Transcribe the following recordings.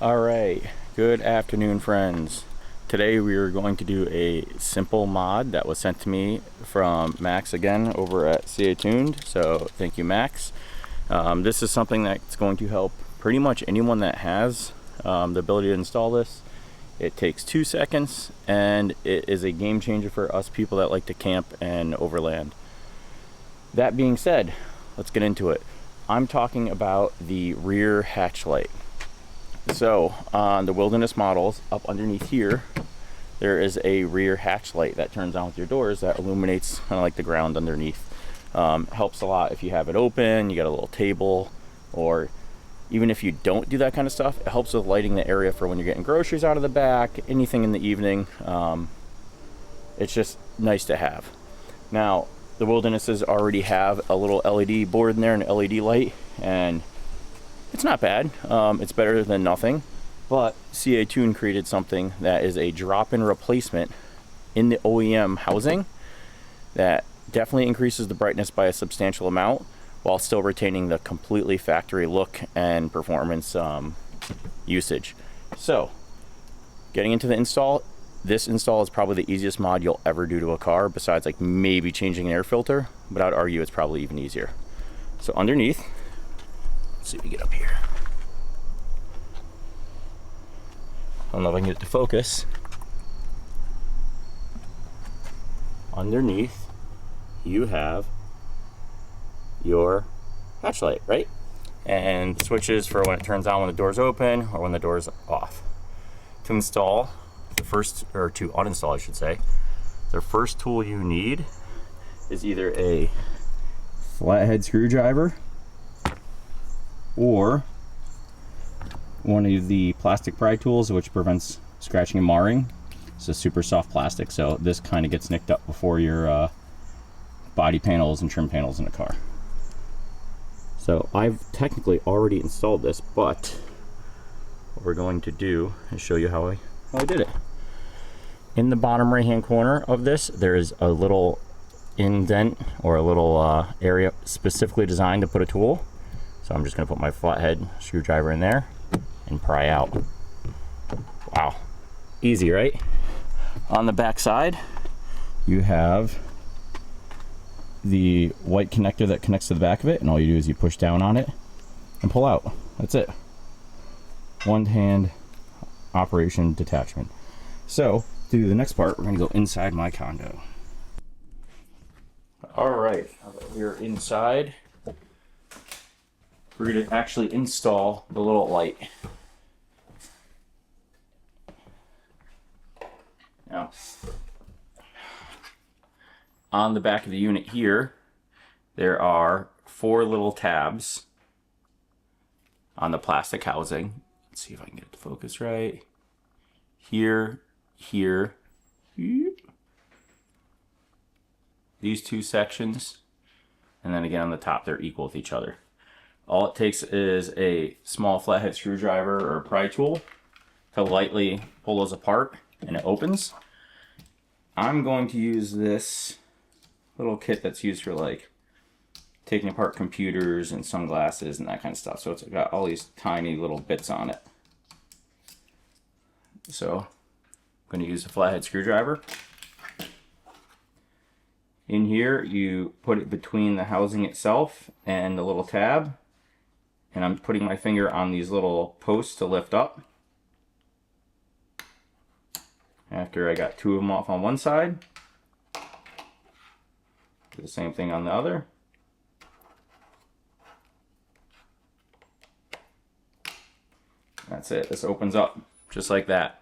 Alright, good afternoon friends. Today we are going to do a simple mod that was sent to me from Max again over at CAtuned, so thank you Max. This is something that's going to help pretty much anyone that has the ability to install this. It takes 2 seconds and it is a game changer for us people that like to camp and overland. That being said, let's get into it. I'm talking about the rear hatch light. So on the Wilderness models, up underneath here, there is a rear hatch light that turns on with your doors that illuminates kind of like the ground underneath. Helps a lot if you have it open, you got a little table, or even if you don't do that kind of stuff, it helps with lighting the area for when you're getting groceries out of the back, anything in the evening. It's just nice to have. Now, the Wildernesses already have a little LED board in there, an LED light, and it's not bad. It's better than nothing, but CAtuned created something that is a drop-in replacement in the OEM housing that definitely increases the brightness by a substantial amount while still retaining the completely factory look and performance usage. So, getting into the install, this install is probably the easiest mod you'll ever do to a car, besides like maybe changing an air filter, but I'd argue it's probably even easier. So underneath, let's see if we get up here. I don't know if I can get it to focus. Underneath, you have your hatch light, right? And switches for when it turns on when the door's open or when the door's off. To install, to uninstall I should say, the first tool you need is either a flathead screwdriver or one of the plastic pry tools, which prevents scratching and marring. It's a super soft plastic, so this kind of gets nicked up before your body panels and trim panels in a car. So I've technically already installed this, but what we're going to do is show you how I did it. In the bottom right hand corner of this, there is a little indent or a little area specifically designed to put a tool. So I'm just going to put my flathead screwdriver in there and pry out. Wow, easy, right? On the back side, you have the white connector that connects to the back of it, and all you do is you push down on it and pull out. That's it. One hand operation detachment. So to do the next part, we're going to go inside my condo. All right, now that we're inside, we're going to actually install the little light. Now, on the back of the unit here, there are 4 little tabs on the plastic housing. Let's see if I can get it to focus right. Here, here, these 2 sections, and then again on the top, they're equal with each other. All it takes is a small flathead screwdriver or pry tool to lightly pull those apart, and it opens. I'm going to use this little kit that's used for like taking apart computers and sunglasses and that kind of stuff. So it's got all these tiny little bits on it. So I'm going to use a flathead screwdriver. In here, you put it between the housing itself and the little tab. And I'm putting my finger on these little posts to lift up. After I got 2 of them off on one side, do the same thing on the other. That's it. This opens up just like that.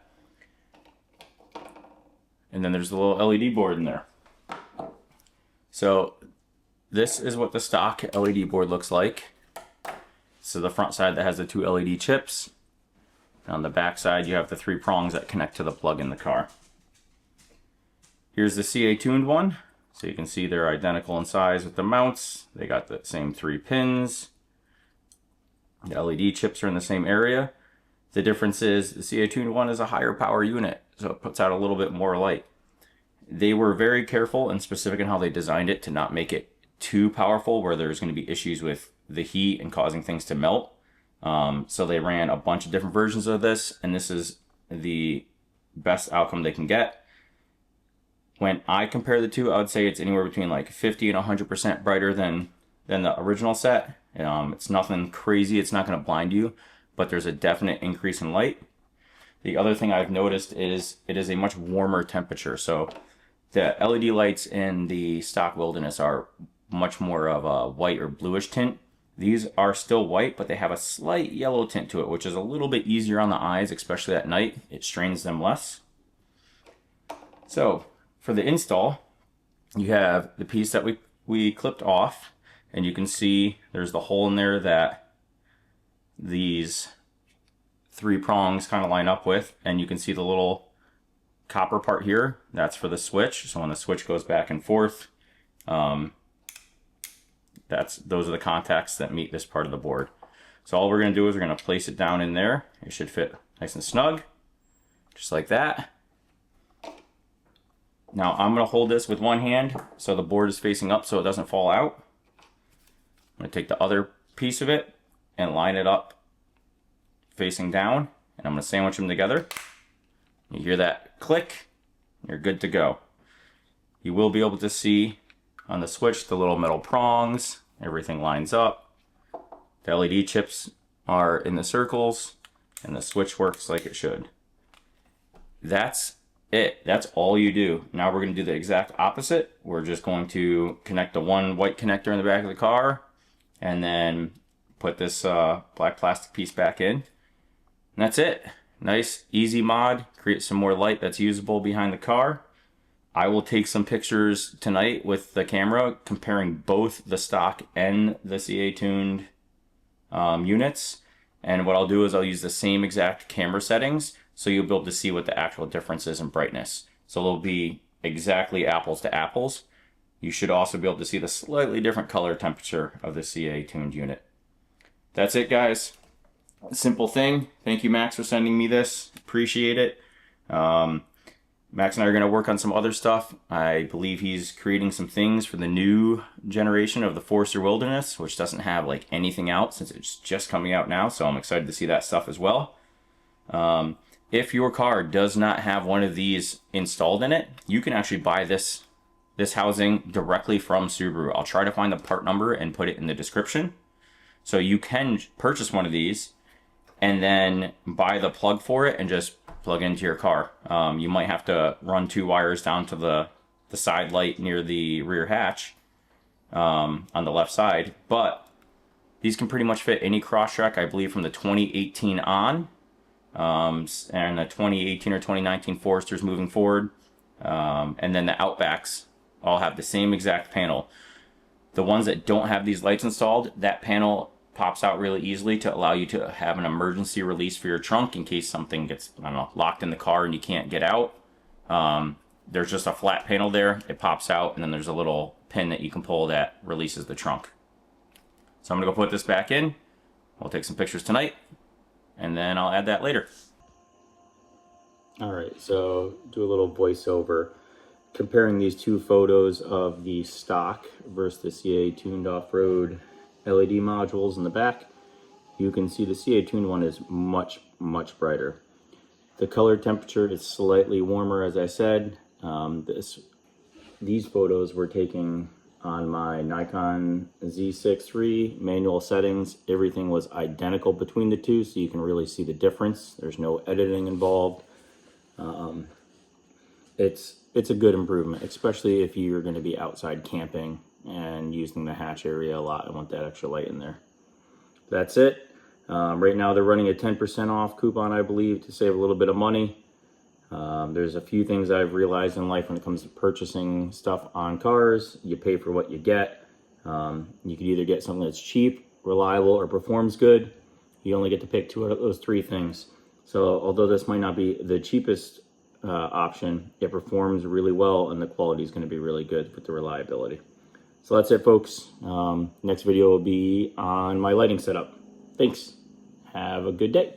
And then there's the little LED board in there. So this is what the stock LED board looks like. So the front side that has the 2 LED chips. And on the back side, you have the 3 prongs that connect to the plug in the car. Here's the CAtuned one. So you can see they're identical in size with the mounts. They got the same 3 pins. The LED chips are in the same area. The difference is the CAtuned one is a higher power unit, so it puts out a little bit more light. They were very careful and specific in how they designed it to not make it too powerful where there's going to be issues with the heat and causing things to melt. So they ran a bunch of different versions of this, and this is the best outcome they can get. When I compare the two, I would say it's anywhere between like 50 and 100% brighter than the original set. It's nothing crazy. It's not going to blind you, but there's a definite increase in light. The other thing I've noticed is it is a much warmer temperature. So the LED lights in the stock Wilderness are much more of a white or bluish tint. These are still white, but they have a slight yellow tint to it, which is a little bit easier on the eyes, especially at night. It strains them less. So for the install, you have the piece that we clipped off, and you can see there's the hole in there that these 3 prongs kind of line up with, and you can see the little copper part here. That's for the switch. So when the switch goes back and forth, those are the contacts that meet this part of the board. So all we're going to do is we're going to place it down in there. It should fit nice and snug, just like that. Now I'm going to hold this with one hand so the board is facing up so it doesn't fall out. I'm going to take the other piece of it and line it up facing down, and I'm going to sandwich them together. You hear that click, you're good to go. You will be able to see on the switch the little metal prongs, everything lines up. The LED chips are in the circles, and the switch works like it should. That's it. That's all you do. Now we're going to do the exact opposite. We're just going to connect the one white connector in the back of the car, and then put this black plastic piece back in. And that's it. Nice, easy mod. Create some more light that's usable behind the car. I will take some pictures tonight with the camera comparing both the stock and the CAtuned units. And what I'll do is I'll use the same exact camera settings, so you'll be able to see what the actual difference is in brightness. So they'll be exactly apples to apples. You should also be able to see the slightly different color temperature of the CAtuned unit. That's it, guys. Simple thing. Thank you, Max, for sending me this. Appreciate it. Max and I are going to work on some other stuff. I believe he's creating some things for the new generation of the Forester Wilderness, which doesn't have like anything out since it's just coming out now. So I'm excited to see that stuff as well. If your car does not have one of these installed in it, you can actually buy this housing directly from Subaru. I'll try to find the part number and put it in the description. So you can purchase one of these and then buy the plug for it and just plug into your car. You might have to run 2 wires down to the side light near the rear hatch on the left side, but these can pretty much fit any Crosstrek, I believe, from the 2018 on, and the 2018 or 2019 Foresters moving forward, and then the Outbacks all have the same exact panel. The ones that don't have these lights installed, that panel pops out really easily to allow you to have an emergency release for your trunk in case something gets, I don't know, locked in the car and you can't get out. There's just a flat panel there. It pops out, and then there's a little pin that you can pull that releases the trunk. So I'm gonna go put this back in. We'll take some pictures tonight, and then I'll add that later. All right, so do a little voiceover comparing these 2 photos of the stock versus the CAtunedOffroad LED modules in the back. You can see the CAtuned one is much brighter. The color temperature is slightly warmer, as I said. These photos were taken on my Nikon Z6 III manual settings. Everything was identical between the two, so you can really see the difference. There's no editing involved. It's a good improvement, especially if you're going to be outside camping and using the hatch area a lot. I want that extra light in there. That's it. Right now they're running a 10% off coupon, I believe, to save a little bit of money. There's a few things I've realized in life when it comes to purchasing stuff on cars. You pay for what you get. You could either get something that's cheap, reliable, or performs good. You only get to pick 2 out of those 3 things. So although this might not be the cheapest option, it performs really well, and the quality is going to be really good with the reliability. So that's it, folks. Next video will be on my lighting setup. Thanks. Have a good day.